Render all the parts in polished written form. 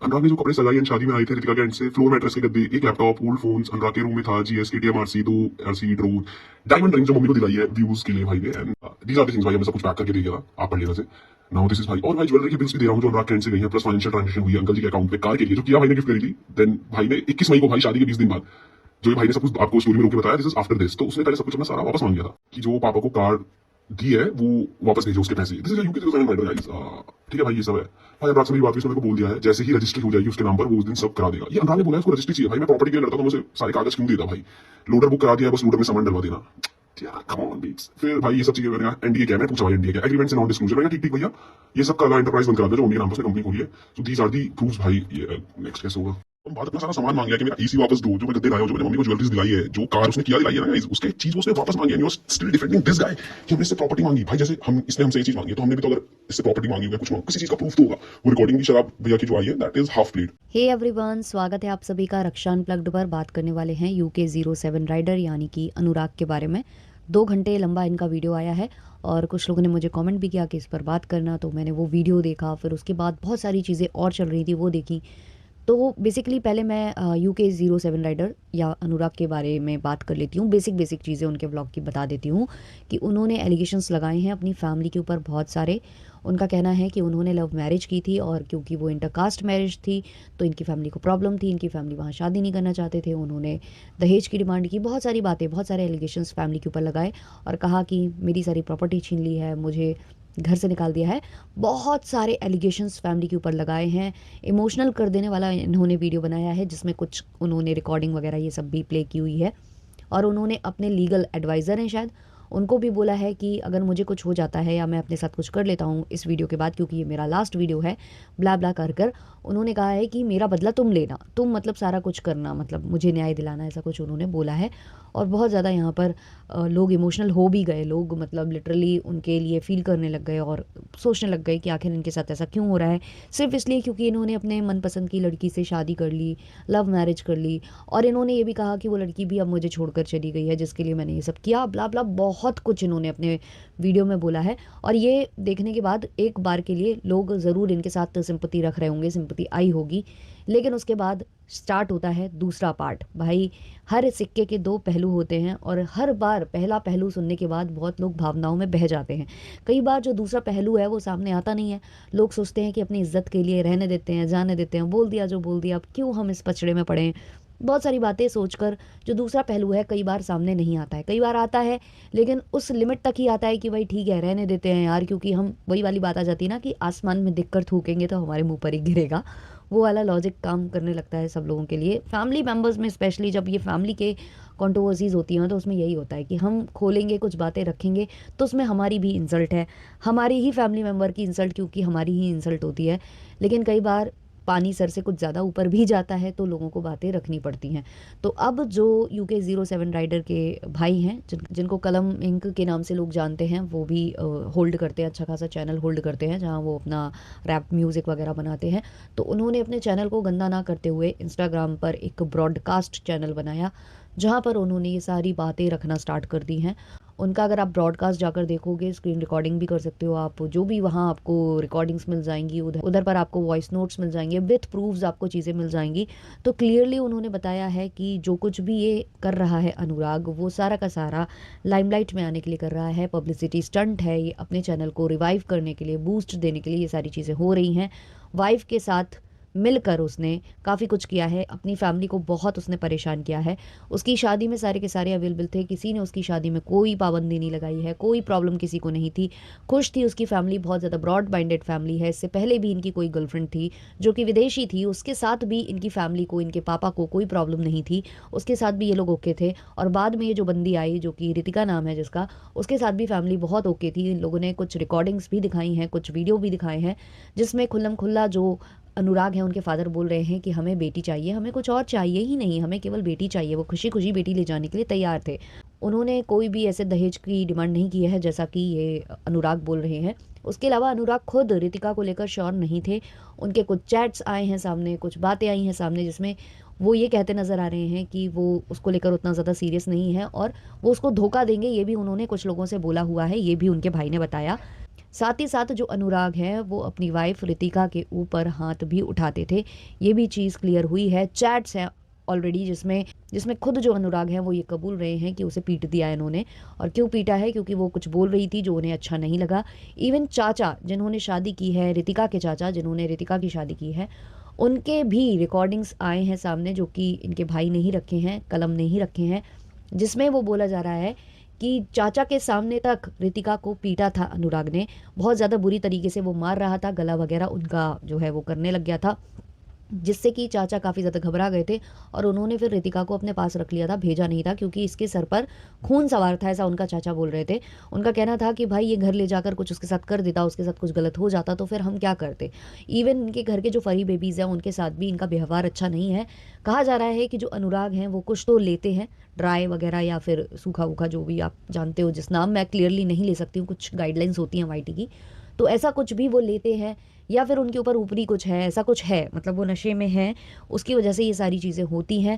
अनुराग ने जो कपड़े सगाई एंड शादी में आए थे रितिका के एंड से, फ्लोर मैट्रेस के गद्दे, एक लैपटॉप, ओल्ड फोन्स, अनुराग के रूम में था, GS, KTM, RC 2, RC drone, diamond ring जो मम्मी को दिलाई है व्यूज के लिए भाई ने, and these are the things भाई हमने सब कुछ पैक करके दे दिया था, आप पढ़ लेना से। नाउ दिस इज भाई, और भाई ज्वेलरी की बिल्स भी दे रहा हूँ जो अनुराग के एंड से गई है, प्लस फाइनेंशियल ट्रांजेक्शन हुई है अंकल जी के अकाउंट पे कार के लिए जो किया भाई ने गिफ्ट करी थी। देन भाई ने 21 मई को भाई शादी के 20 दिन बाद जो ये भाई ने सब कुछ आपको स्टोरी में रोके बताया, दिस इज आफ्टर दिस, तो उसने पहले सब कुछ अपना सारा वापस मांग लिया था कि जो पापा को कार दी है वो वापस भेजो उसके पैसे। This is UK 2009 matter guys. ठीक है भाई, ये सब है भाई। अनुराग से मेरी बात हुई, उसने मेरे को बोल दिया है जैसे ही रजिस्ट्री हो जाएगी उसके नाम पर वो उस दिन सब करा देगा। ये अनुराग ने बोला है उसको रजिस्ट्री चाहिए भाई, मैं प्रॉपर्टी के लिए लड़ता तो मुझे सारे कागज क्यों देता भाई, लोडर बुक करा दिया है, बस लोडर में सामान डलवा देना यार, कम ऑन बीट्स। फिर भाई ये सब चीजें मैंने एनडीए क्या, मैं पूछा भाई एनडीए क्या, एग्रीमेंट से नॉन डिस्क्लोजर। मैंने ठीक ठीक भैया ये सब का एंटरप्राइज बंद करा दिया जो मम्मी के नाम पर उसने कंपनी खोली है, so these are the proofs भाई। ये नेक्स्ट कैसे होगा, हम बात अपना सारा सामान मांग लिया कि मेरा ईसी वापस दो, जो मैं गद्दे लाया हूं, जो मैंने मम्मी को ज्वेलरीज दिलाई है, जो कार उसने किया दिलाई है ना गाइस, उसके चीज उसने वापस मांगी है। You are still defending this guy कि हमने इससे प्रॉपर्टी मांगी भाई, जैसे हम इसने हमसे ये चीज मांगी है तो हमने भी तो अगर इससे प्रॉपर्टी मांगी होगी कुछ किसी चीज का प्रूफ तो होगा। वो रिकॉर्डिंग की शराब भैया की जो आई है that is half plate. Hey everyone, स्वागत है आप सभी का रक्षा अनप्लग्ड पर। बात करने वाले हैं यूके 07 राइडर यानी कि अनुराग के बारे में। 2 घंटे लंबा इनका वीडियो आया है और कुछ लोगों ने मुझे कमेंट भी किया कि इस पर बात करना, तो मैंने वो वीडियो देखा। फिर उसके बाद बहुत सारी चीज़ें और चल रही थी वो देखी। तो बेसिकली पहले मैं यूके 07 राइडर या अनुराग के बारे में बात कर लेती हूँ। बेसिक चीज़ें उनके ब्लॉग की बता देती हूँ कि उन्होंने एलिगेशंस लगाए हैं अपनी फैमिली के ऊपर बहुत सारे। उनका कहना है कि उन्होंने लव मैरिज की थी और क्योंकि वो इंटरकास्ट मैरिज थी तो इनकी फैमिली को प्रॉब्लम थी, इनकी फैमिली वहाँ शादी नहीं करना चाहते थे। उन्होंने दहेज की डिमांड की, बहुत सारी बातें, बहुत सारे एलिगेशंस फैमिली के ऊपर लगाए और कहा कि मेरी सारी प्रॉपर्टी छीन ली है, मुझे घर से निकाल दिया है। बहुत सारे एलिगेशंस फैमिली के ऊपर लगाए हैं। इमोशनल कर देने वाला इन्होंने वीडियो बनाया है जिसमें कुछ उन्होंने रिकॉर्डिंग वगैरह ये सब भी प्ले की हुई है। और उन्होंने अपने लीगल एडवाइज़र हैं शायद, उनको भी बोला है कि अगर मुझे कुछ हो जाता है या मैं अपने साथ कुछ कर लेता हूँ इस वीडियो के बाद, क्योंकि ये मेरा लास्ट वीडियो है, ब्ला ब्ला कर उन्होंने कहा है कि मेरा बदला तुम लेना, तुम मतलब सारा कुछ करना, मतलब मुझे न्याय दिलाना, ऐसा कुछ उन्होंने बोला है। और बहुत ज़्यादा यहाँ पर लोग इमोशनल हो भी गए। लोग मतलब लिटरली उनके लिए फ़ील करने लग गए और सोचने लग गए कि आखिर इनके साथ ऐसा क्यों हो रहा है, सिर्फ इसलिए क्योंकि इन्होंने अपने मनपसंद की लड़की से शादी कर ली, लव मैरिज कर ली। और इन्होंने ये भी कहा कि वो लड़की भी अब मुझे छोड़कर चली गई है जिसके लिए मैंने ये सब किया, ब्ला ब्ला, बहुत कुछ इन्होंने अपने वीडियो में बोला है। और ये देखने के बाद एक बार के लिए लोग ज़रूर इनके साथ सिंपति रख रहे होंगे, सिंपति आई होगी, लेकिन उसके बाद स्टार्ट होता है दूसरा पार्ट। भाई हर सिक्के के 2 पहलू होते हैं और हर बार पहला पहलू सुनने के बाद बहुत लोग भावनाओं में बह जाते हैं। कई बार जो दूसरा पहलू है वो सामने आता नहीं है। लोग सोचते हैं कि अपनी इज्जत के लिए रहने देते हैं, जाने देते हैं, बोल दिया जो बोल दिया, अब क्यों हम इस पचड़े में पड़े हैं। बहुत सारी बातें सोचकर जो दूसरा पहलू है कई बार सामने नहीं आता है, कई बार आता है लेकिन उस लिमिट तक ही आता है कि भाई ठीक है रहने देते हैं यार, क्योंकि हम वही वाली बात आ जाती है ना कि आसमान में दिखकर थूकेंगे तो हमारे मुंह पर ही गिरेगा। वो वाला लॉजिक काम करने लगता है सब लोगों के लिए, फैमिली मेम्बर्स में स्पेशली। जब ये फैमिली के कंट्रोवर्सीज होती हैं तो उसमें यही होता है कि हम खोलेंगे, कुछ बातें रखेंगे तो उसमें हमारी भी इंसल्ट है, हमारी ही फैमिली मेम्बर की इंसल्ट, क्योंकि हमारी ही इंसल्ट होती है। लेकिन कई बार पानी सर से कुछ ज़्यादा ऊपर भी जाता है तो लोगों को बातें रखनी पड़ती हैं। तो अब जो यूके 07 राइडर के भाई हैं जिनको कलम इंक के नाम से लोग जानते हैं, वो भी होल्ड करते हैं, अच्छा खासा चैनल होल्ड करते हैं जहां वो अपना रैप म्यूज़िक वगैरह बनाते हैं। तो उन्होंने अपने चैनल को गंदा ना करते हुए इंस्टाग्राम पर एक ब्रॉडकास्ट चैनल बनाया जहाँ पर उन्होंने ये सारी बातें रखना स्टार्ट कर दी हैं। उनका अगर आप ब्रॉडकास्ट जाकर देखोगे, स्क्रीन रिकॉर्डिंग भी कर सकते हो आप, जो भी वहाँ आपको रिकॉर्डिंग्स मिल जाएंगी, उधर उधर पर आपको वॉइस नोट्स मिल जाएंगे, विथ प्रूफ्स आपको चीज़ें मिल जाएंगी। तो क्लियरली उन्होंने बताया है कि जो कुछ भी ये कर रहा है अनुराग, वो सारा का सारा लाइमलाइट में आने के लिए कर रहा है, पब्लिसिटी स्टंट है, ये अपने चैनल को रिवाइव करने के लिए, बूस्ट देने के लिए ये सारी चीज़ें हो रही हैं। वाइफ के साथ मिलकर उसने काफ़ी कुछ किया है, अपनी फैमिली को बहुत उसने परेशान किया है। उसकी शादी में सारे के सारे अवेलेबल थे, किसी ने उसकी शादी में कोई पाबंदी नहीं लगाई है, कोई प्रॉब्लम किसी को नहीं थी, खुश थी उसकी फैमिली, बहुत ज़्यादा ब्रॉड माइंडेड फैमिली है। इससे पहले भी इनकी कोई गर्लफ्रेंड थी जो कि विदेशी थी, उसके साथ भी इनकी फैमिली को, इनके पापा को कोई प्रॉब्लम नहीं थी, उसके साथ भी ये लोग ओके थे। और बाद में ये जो बंदी आई जो कि रितिका नाम है जिसका, उसके साथ भी फैमिली बहुत ओके थी। इन लोगों ने कुछ रिकॉर्डिंग्स भी दिखाई हैं, कुछ वीडियो भी दिखाए हैं जिसमें खुल्लम खुल्ला जो अनुराग हैं उनके फादर बोल रहे हैं कि हमें बेटी चाहिए, हमें कुछ और चाहिए ही नहीं, हमें केवल बेटी चाहिए। वो खुशी खुशी बेटी ले जाने के लिए तैयार थे। उन्होंने कोई भी ऐसे दहेज की डिमांड नहीं की है जैसा कि ये अनुराग बोल रहे हैं। उसके अलावा अनुराग खुद रितिका को लेकर श्योर नहीं थे। उनके कुछ चैट्स आए हैं सामने, कुछ बातें आई हैं सामने जिसमें वो ये कहते नज़र आ रहे हैं कि वो उसको लेकर उतना ज़्यादा सीरियस नहीं है और वो उसको धोखा देंगे, ये भी उन्होंने कुछ लोगों से बोला हुआ है, ये भी उनके भाई ने बताया। साथ ही साथ जो अनुराग हैं वो अपनी वाइफ रितिका के ऊपर हाथ भी उठाते थे, ये भी चीज़ क्लियर हुई है। चैट्स हैं ऑलरेडी जिसमें जिसमें खुद जो अनुराग हैं वो ये कबूल रहे हैं कि उसे पीट दिया इन्होंने। और क्यों पीटा है? क्योंकि वो कुछ बोल रही थी जो उन्हें अच्छा नहीं लगा। इवन चाचा जिन्होंने शादी की है, रितिका के चाचा जिन्होंने रितिका की शादी की है, उनके भी रिकॉर्डिंग्स आए हैं सामने जो कि इनके भाई ने ही रखे हैं, कलम ने ही रखे हैं, जिसमें वो बोला जा रहा है कि चाचा के सामने तक रितिका को पीटा था अनुराग ने, बहुत ज़्यादा बुरी तरीके से वो मार रहा था, गला वगैरह उनका जो है वो करने लग गया था, जिससे कि चाचा काफ़ी ज़्यादा घबरा गए थे और उन्होंने फिर रितिका को अपने पास रख लिया था, भेजा नहीं था क्योंकि इसके सर पर खून सवार था, ऐसा उनका चाचा बोल रहे थे। उनका कहना था कि भाई ये घर ले जाकर कुछ उसके साथ कर देता, उसके साथ कुछ गलत हो जाता तो फिर हम क्या करते। इवन इनके घर के जो फरी बेबीज़ हैं उनके साथ भी इनका व्यवहार अच्छा नहीं है। कहा जा रहा है कि जो अनुराग हैं वो कुछ तो लेते हैं, ड्राई वगैरह या फिर सूखा वूखा जो भी आप जानते हो, जिस नाम मैं क्लियरली नहीं ले सकती हूँ, कुछ गाइडलाइंस होती हैं वाईटी की, तो ऐसा कुछ भी वो लेते हैं या फिर उनके ऊपर ऊपरी कुछ है, ऐसा कुछ है, मतलब वो नशे में हैं, उसकी वजह से ये सारी चीज़ें होती हैं।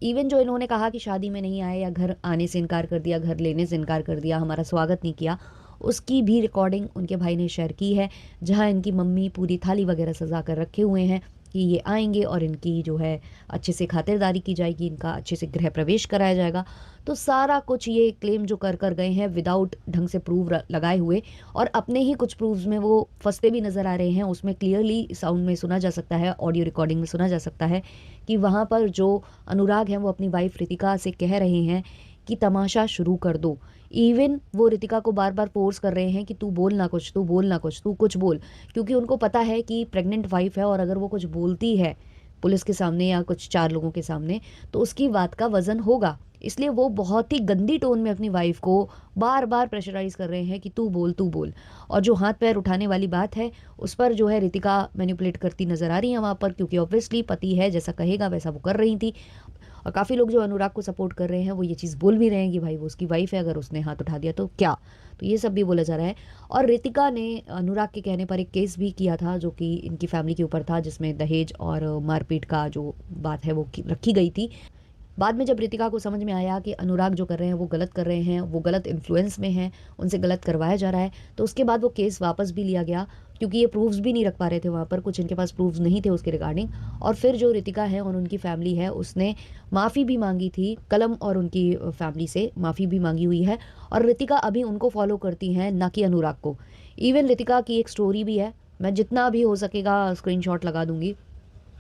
इवन जो इन्होंने कहा कि शादी में नहीं आए या घर आने से इनकार कर दिया, घर लेने से इनकार कर दिया, हमारा स्वागत नहीं किया, उसकी भी रिकॉर्डिंग उनके भाई ने शेयर की है, जहाँ इनकी मम्मी पूरी थाली वगैरह सजा कर रखे हुए हैं कि ये आएंगे और इनकी जो है अच्छे से खातिरदारी की जाएगी, इनका अच्छे से गृह प्रवेश कराया जाएगा। तो सारा कुछ ये क्लेम जो कर कर गए हैं विदाउट ढंग से प्रूव लगाए हुए, और अपने ही कुछ प्रूव्स में वो फंसते भी नज़र आ रहे हैं। उसमें क्लियरली साउंड में सुना जा सकता है, ऑडियो रिकॉर्डिंग में सुना जा सकता है कि वहाँ पर जो अनुराग हैं वो अपनी वाइफ रितिका से कह रहे हैं कि तमाशा शुरू कर दो। इवन वो रितिका को बार बार फोर्स कर रहे हैं कि तू बोल ना कुछ, तू बोल ना कुछ, तू कुछ बोल, क्योंकि उनको पता है कि प्रेग्नेंट वाइफ है और अगर वो कुछ बोलती है पुलिस के सामने या कुछ 4 लोगों के सामने तो उसकी बात का वजन होगा। इसलिए वो बहुत ही गंदी टोन में अपनी वाइफ को बार बार प्रेशराइज कर रहे हैं कि तू बोल, तू बोल। और जो हाथ पैर उठाने वाली बात है उस पर जो है रितिका मैनिपुलेट करती नजर आ रही है वहाँ पर, क्योंकि ऑब्वियसली पति है, जैसा कहेगा वैसा वो कर रही थी। और काफ़ी लोग जो अनुराग को सपोर्ट कर रहे हैं वो ये चीज़ बोल भी रहे हैं कि भाई वो उसकी वाइफ है, अगर उसने हाथ उठा दिया तो क्या। तो ये सब भी बोला जा रहा है। और रितिका ने अनुराग के कहने पर एक केस भी किया था जो कि इनकी फैमिली के ऊपर था, जिसमें दहेज और मारपीट का जो बात है वो रखी गई थी। बाद में जब रितिका को समझ में आया कि अनुराग जो कर रहे हैं वो गलत कर रहे हैं, वो गलत इन्फ्लुएंस में हैं, उनसे गलत करवाया जा रहा है, तो उसके बाद वो केस वापस भी लिया गया क्योंकि ये प्रूफ्स भी नहीं रख पा रहे थे वहाँ पर, कुछ इनके पास प्रूफ्स नहीं थे उसके रिगार्डिंग। और फिर जो रितिका है और उनकी फैमिली है उसने माफ़ी भी मांगी थी, कलम और उनकी फैमिली से माफ़ी भी मांगी हुई है। और रितिका अभी उनको फॉलो करती हैं, ना कि अनुराग को। इवन रितिका की एक स्टोरी भी है, मैं जितना भी हो सकेगा स्क्रीनशॉट लगा दूंगी।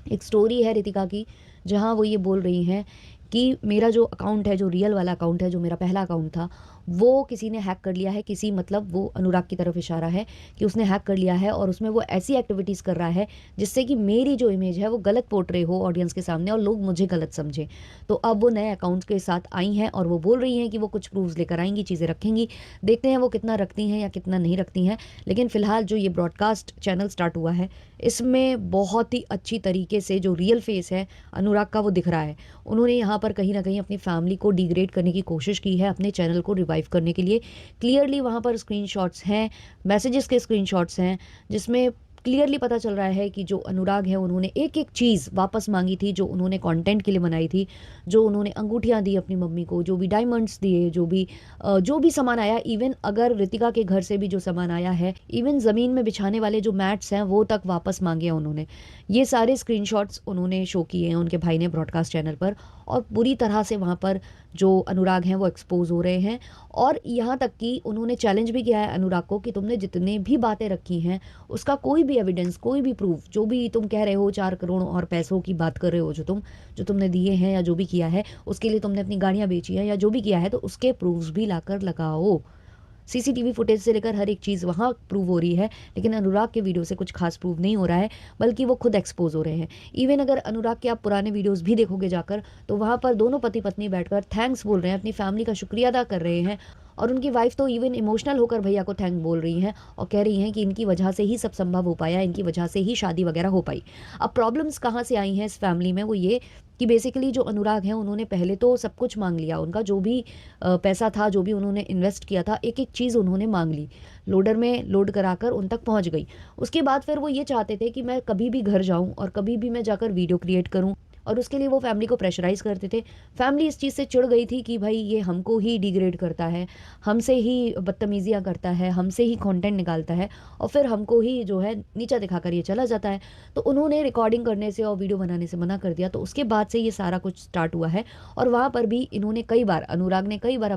एक स्टोरी है रितिका की जहाँ वो ये बोल रही हैं कि मेरा जो अकाउंट है, जो रियल वाला अकाउंट है, जो मेरा पहला अकाउंट था, वो किसी ने हैक कर लिया है। किसी मतलब वो अनुराग की तरफ इशारा है कि उसने हैक कर लिया है और उसमें वो ऐसी एक्टिविटीज़ कर रहा है जिससे कि मेरी जो इमेज है वो गलत पोर्ट्रे हो ऑडियंस के सामने और लोग मुझे गलत समझें। तो अब वो नए अकाउंट्स के साथ आई हैं और वो बोल रही हैं कि वो कुछ प्रूफ्स लेकर आएंगी, चीज़ें रखेंगी। देखते हैं वो कितना रखती हैं या कितना नहीं रखती हैं। लेकिन फ़िलहाल जो ये ब्रॉडकास्ट चैनल स्टार्ट हुआ है इसमें बहुत ही अच्छी तरीके से जो रियल फेस है अनुराग का वो दिख रहा है। उन्होंने यहाँ पर कहीं ना कहीं अपनी फैमिली को डिग्रेड करने की कोशिश की है, अपने चैनल को रिवाइव करने के लिए। क्लियरली वहाँ पर स्क्रीनशॉट्स हैं, मैसेजेस के स्क्रीनशॉट्स हैं, जिसमें क्लियरली पता चल रहा है कि जो अनुराग है उन्होंने एक एक चीज़ वापस मांगी थी जो उन्होंने कंटेंट के लिए बनाई थी, जो उन्होंने अंगूठियाँ दी अपनी मम्मी को, जो भी डायमंड्स दिए, जो भी सामान आया, इवन अगर रितिका के घर से भी जो सामान आया है, इवन ज़मीन में बिछाने वाले जो मैट्स हैं वो तक वापस मांगे हैं उन्होंने। ये सारे स्क्रीनशॉट्स उन्होंने शो किए हैं उनके भाई ने ब्रॉडकास्ट चैनल पर, और बुरी तरह से वहाँ पर जो अनुराग हैं वो एक्सपोज हो रहे हैं। और यहाँ तक कि उन्होंने चैलेंज भी किया है अनुराग को कि तुमने जितने भी बातें रखी हैं उसका कोई भी एविडेंस, कोई भी प्रूफ, जो भी तुम कह रहे हो 4 करोड़ और पैसों की बात कर रहे हो जो तुमने दिए हैं या जो भी किया है, उसके लिए तुमने अपनी गाड़ियाँ बेची हैं या जो भी किया है, तो उसके प्रूफ्स भी लाकर लगाओ। सीसीटीवी फुटेज से लेकर हर एक चीज़ वहाँ प्रूव हो रही है, लेकिन अनुराग के वीडियो से कुछ खास प्रूव नहीं हो रहा है, बल्कि वो खुद एक्सपोज हो रहे हैं। इवन अगर अनुराग के आप पुराने वीडियोस भी देखोगे जाकर, तो वहाँ पर दोनों पति पत्नी बैठकर थैंक्स बोल रहे हैं, अपनी फैमिली का शुक्रिया अदा कर रहे हैं। और उनकी वाइफ तो इवन इमोशनल होकर भैया को थैंक बोल रही हैं और कह रही हैं कि इनकी वजह से ही सब संभव हो पाया, इनकी वजह से ही शादी वगैरह हो पाई। अब प्रॉब्लम्स कहाँ से आई हैं इस फैमिली में, वो ये कि बेसिकली जो अनुराग हैं उन्होंने पहले तो सब कुछ मांग लिया, उनका जो भी पैसा था, जो भी उन्होंने इन्वेस्ट किया था, एक एक चीज़ उन्होंने मांग ली, लोडर में लोड कराकर उन तक पहुंच गई। उसके बाद फिर वो ये चाहते थे कि मैं कभी भी घर जाऊं और कभी भी मैं जाकर वीडियो क्रिएट करूं और उसके लिए वो फैमिली को प्रेशराइज करते थे। फैमिली इस चीज़ से चिढ़ गई थी कि भाई ये हमको ही डिग्रेड करता है, हमसे ही बदतमीजियाँ करता है, हमसे ही कंटेंट निकालता है और फिर हमको ही जो है नीचा दिखाकर ये चला जाता है। तो उन्होंने रिकॉर्डिंग करने से और वीडियो बनाने से मना कर दिया। तो उसके बाद से ये सारा कुछ स्टार्ट हुआ है और वहाँ पर भी इन्होंने कई बार अनुराग ने कई बार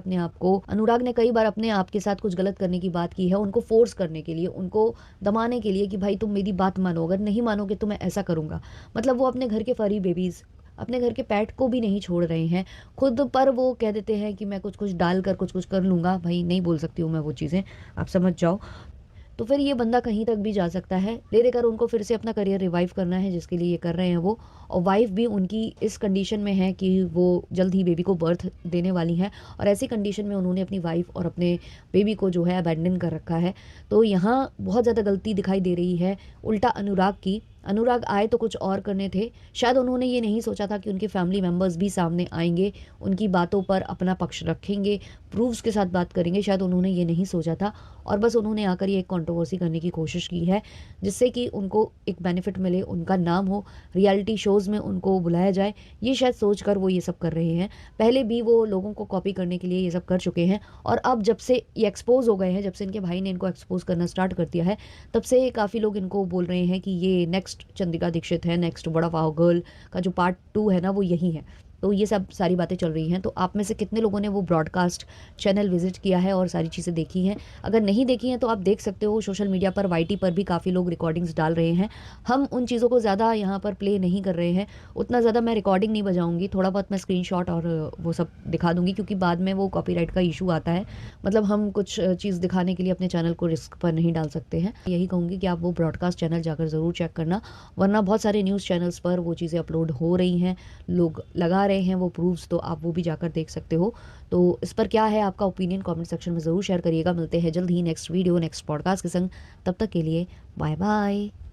अपने आप के साथ कुछ गलत करने की बात की है, उनको फोर्स करने के लिए, उनको दबाने के लिए कि भाई तुम मेरी बात मानो, अगर नहीं मानोगे तो मैं ऐसा करूँगा। मतलब वो अपने घर के फरी बेबीज़, अपने घर के पेट को भी नहीं छोड़ रहे हैं खुद पर। वो कह देते हैं कि मैं कुछ कुछ डालकर कुछ कुछ कर लूँगा। भाई नहीं बोल सकती हूँ मैं वो चीज़ें, आप समझ जाओ। तो फिर ये बंदा कहीं तक भी जा सकता है। ले लेकर उनको फिर से अपना करियर रिवाइव करना है, जिसके लिए ये कर रहे हैं वो। और वाइफ भी उनकी इस कंडीशन में है कि वो जल्द ही बेबी को बर्थ देने वाली हैं और ऐसी कंडीशन में उन्होंने अपनी वाइफ और अपने बेबी को जो है अबैंडन कर रखा है। तो यहाँ बहुत ज़्यादा गलती दिखाई दे रही है उल्टा अनुराग की। अनुराग आए तो कुछ और करने थे, शायद उन्होंने ये नहीं सोचा था कि उनके फैमिली मेम्बर्स भी सामने आएंगे, उनकी बातों पर अपना पक्ष रखेंगे, प्रूफ्स के साथ बात करेंगे। शायद उन्होंने ये नहीं सोचा था और बस उन्होंने आकर ये एक कंट्रोवर्सी करने की कोशिश की है, जिससे कि उनको एक बेनिफिट मिले, उनका नाम हो, रियलिटी शोज़ में उनको बुलाया जाए। ये शायद सोच कर वो ये सब कर रहे हैं। पहले भी वो लोगों को कॉपी करने के लिए ये सब कर चुके हैं और अब जब से ये एक्सपोज हो गए हैं, जब से इनके भाई ने इनको एक्सपोज करना स्टार्ट कर दिया है, तब से काफ़ी लोग इनको बोल रहे हैं कि ये नेक्स्ट चंद्रिका दीक्षित है, नेक्स्ट बड़ा पाव गर्ल का जो पार्ट 2 है ना, वो यही है। तो ये सब सारी बातें चल रही हैं। तो आप में से कितने लोगों ने वो ब्रॉडकास्ट चैनल विजिट किया है और सारी चीज़ें देखी हैं? अगर नहीं देखी हैं तो आप देख सकते हो, सोशल मीडिया पर वाईटी पर भी काफ़ी लोग रिकॉर्डिंग्स डाल रहे हैं। हम उन चीज़ों को ज़्यादा यहाँ पर प्ले नहीं कर रहे हैं, उतना ज़्यादा मैं रिकॉर्डिंग नहीं बजाऊँगी, थोड़ा बहुत मैं स्क्रीनशॉट और वो सब दिखा दूँगी, क्योंकि बाद में वो कॉपीराइट का इशू आता है। मतलब हम कुछ चीज़ दिखाने के लिए अपने चैनल को रिस्क पर नहीं डाल सकते हैं। यही कहूँगी कि आप वो ब्रॉडकास्ट चैनल जाकर ज़रूर चेक करना, वरना बहुत सारे न्यूज़ चैनल्स पर वो चीज़ें अपलोड हो रही हैं, लोग लगा रहे हैं वो प्रूफ्स, तो आप वो भी जाकर देख सकते हो। तो इस पर क्या है आपका ओपिनियन, कमेंट सेक्शन में ज़रूर शेयर करिएगा। मिलते हैं जल्द ही नेक्स्ट वीडियो, नेक्स्ट पॉडकास्ट के संग। तब तक के लिए बाय बाय।